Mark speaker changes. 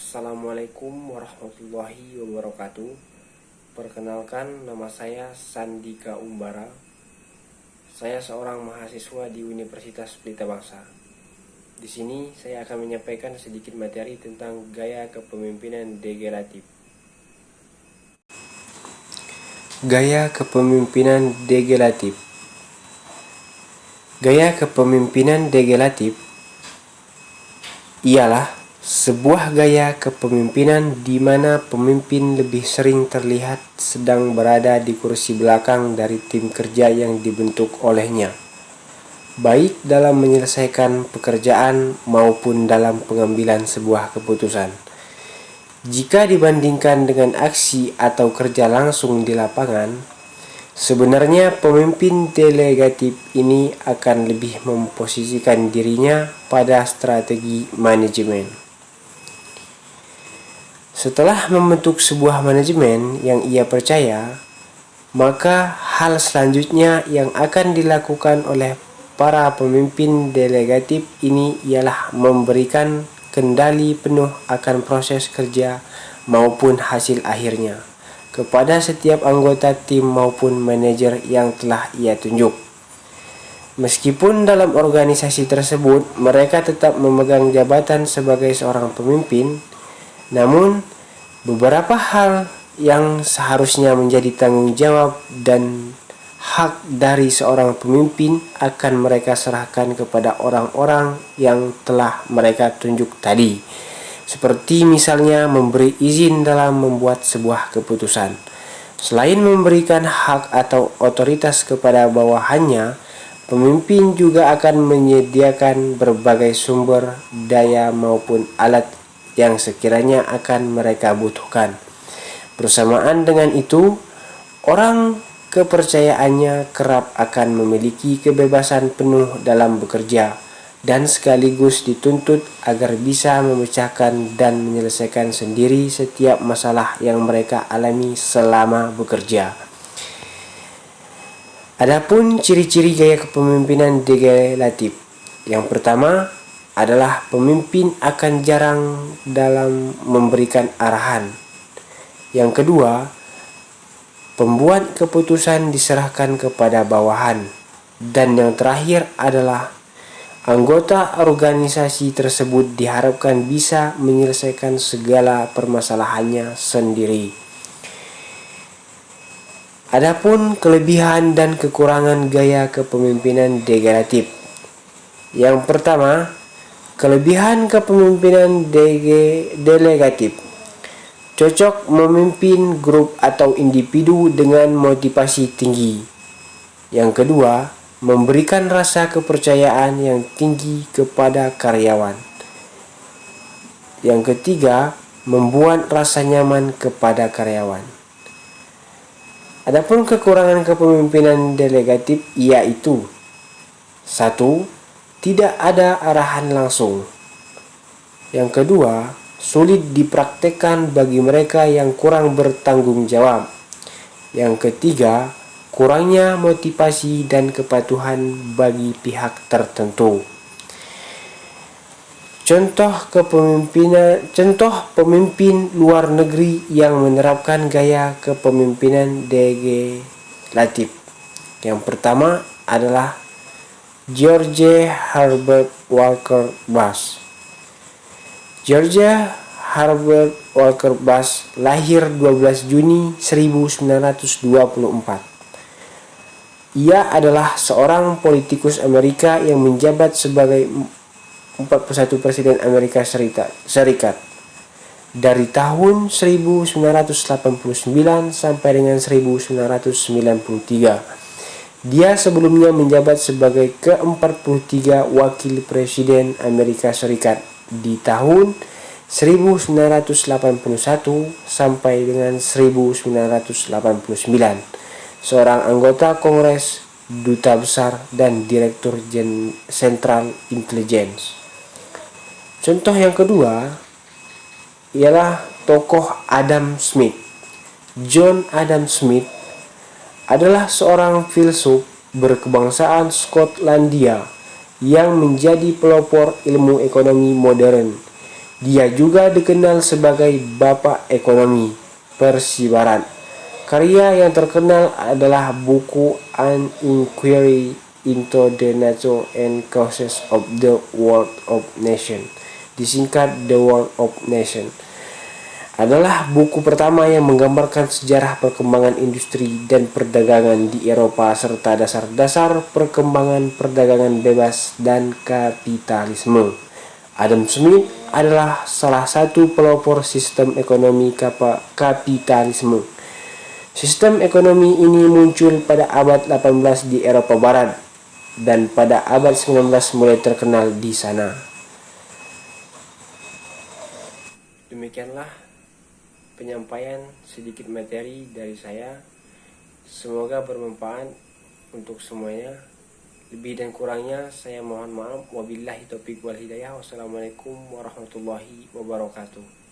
Speaker 1: Assalamualaikum warahmatullahi wabarakatuh. Perkenalkan, nama saya Sandika Umbara. Saya seorang mahasiswa di Universitas Pelita Bangsa. Di sini saya akan menyampaikan sedikit materi tentang gaya kepemimpinan degeneratif. Gaya kepemimpinan degeneratif. Gaya kepemimpinan degeneratif ialah sebuah gaya kepemimpinan di mana pemimpin lebih sering terlihat sedang berada di kursi belakang dari tim kerja yang dibentuk olehnya, baik dalam menyelesaikan pekerjaan maupun dalam pengambilan sebuah keputusan. Jika dibandingkan dengan aksi atau kerja langsung di lapangan, sebenarnya pemimpin delegatif ini akan lebih memposisikan dirinya pada strategi manajemen. Setelah membentuk sebuah manajemen yang ia percaya, maka hal selanjutnya yang akan dilakukan oleh para pemimpin delegatif ini ialah memberikan kendali penuh akan proses kerja maupun hasil akhirnya kepada setiap anggota tim maupun manajer yang telah ia tunjuk. Meskipun dalam organisasi tersebut mereka tetap memegang jabatan sebagai seorang pemimpin, namun beberapa hal yang seharusnya menjadi tanggung jawab dan hak dari seorang pemimpin akan mereka serahkan kepada orang-orang yang telah mereka tunjuk tadi. Seperti misalnya memberi izin dalam membuat sebuah keputusan. Selain memberikan hak atau otoritas kepada bawahannya, pemimpin juga akan menyediakan berbagai sumber daya maupun alat yang sekiranya akan mereka butuhkan. Bersamaan dengan itu, orang kepercayaannya kerap akan memiliki kebebasan penuh dalam bekerja dan sekaligus dituntut agar bisa memecahkan dan menyelesaikan sendiri setiap masalah yang mereka alami selama bekerja. Adapun ciri-ciri gaya kepemimpinan degeneratif. Yang pertama adalah pemimpin akan jarang dalam memberikan arahan. Yang kedua, pembuat keputusan diserahkan kepada bawahan. Dan yang terakhir adalah anggota organisasi tersebut diharapkan bisa menyelesaikan segala permasalahannya sendiri. Adapun kelebihan dan kekurangan gaya kepemimpinan degeneratif. Yang pertama, kelebihan kepemimpinan delegatif. Cocok memimpin grup atau individu dengan motivasi tinggi. Yang kedua, memberikan rasa kepercayaan yang tinggi kepada karyawan. Yang ketiga, membuat rasa nyaman kepada karyawan. Adapun kekurangan kepemimpinan delegatif yaitu: 1. Tidak ada arahan langsung. Yang kedua, sulit dipraktekkan bagi mereka yang kurang bertanggung jawab. Yang ketiga, kurangnya motivasi dan kepatuhan bagi pihak tertentu. Contoh pemimpin luar negeri yang menerapkan gaya kepemimpinan degeneratif. Yang pertama adalah George Herbert Walker Bush. George Herbert Walker Bush lahir 12 Juni 1924. Ia adalah seorang politikus Amerika yang menjabat sebagai 41 Presiden Amerika Serikat dari tahun 1989 sampai dengan 1993. Dia sebelumnya menjabat sebagai ke-43 Wakil Presiden Amerika Serikat di tahun 1981 sampai dengan 1989. Seorang anggota Kongres, Duta Besar, dan Direktur Sentral Intelligence. Contoh yang kedua ialah tokoh Adam Smith. John Adam Smith adalah seorang filsuf berkebangsaan Skotlandia yang menjadi pelopor ilmu ekonomi modern. Dia juga dikenal sebagai Bapak Ekonomi Persibaran. Karya yang terkenal adalah buku An Inquiry into the Nature and Causes of the World of Nations, disingkat The World of Nations. Adalah buku pertama yang menggambarkan sejarah perkembangan industri dan perdagangan di Eropa serta dasar-dasar perkembangan perdagangan bebas dan kapitalisme. Adam Smith adalah salah satu pelopor sistem ekonomi kapitalisme. Sistem ekonomi ini muncul pada abad 18 di Eropa Barat dan pada abad 19 mulai terkenal di sana. Demikianlah penyampaian sedikit materi dari saya. Semoga bermanfaat untuk semuanya. Lebih dan kurangnya saya mohon maaf. Wabillahi taufiq wal hidayah. Wassalamualaikum warahmatullahi wabarakatuh.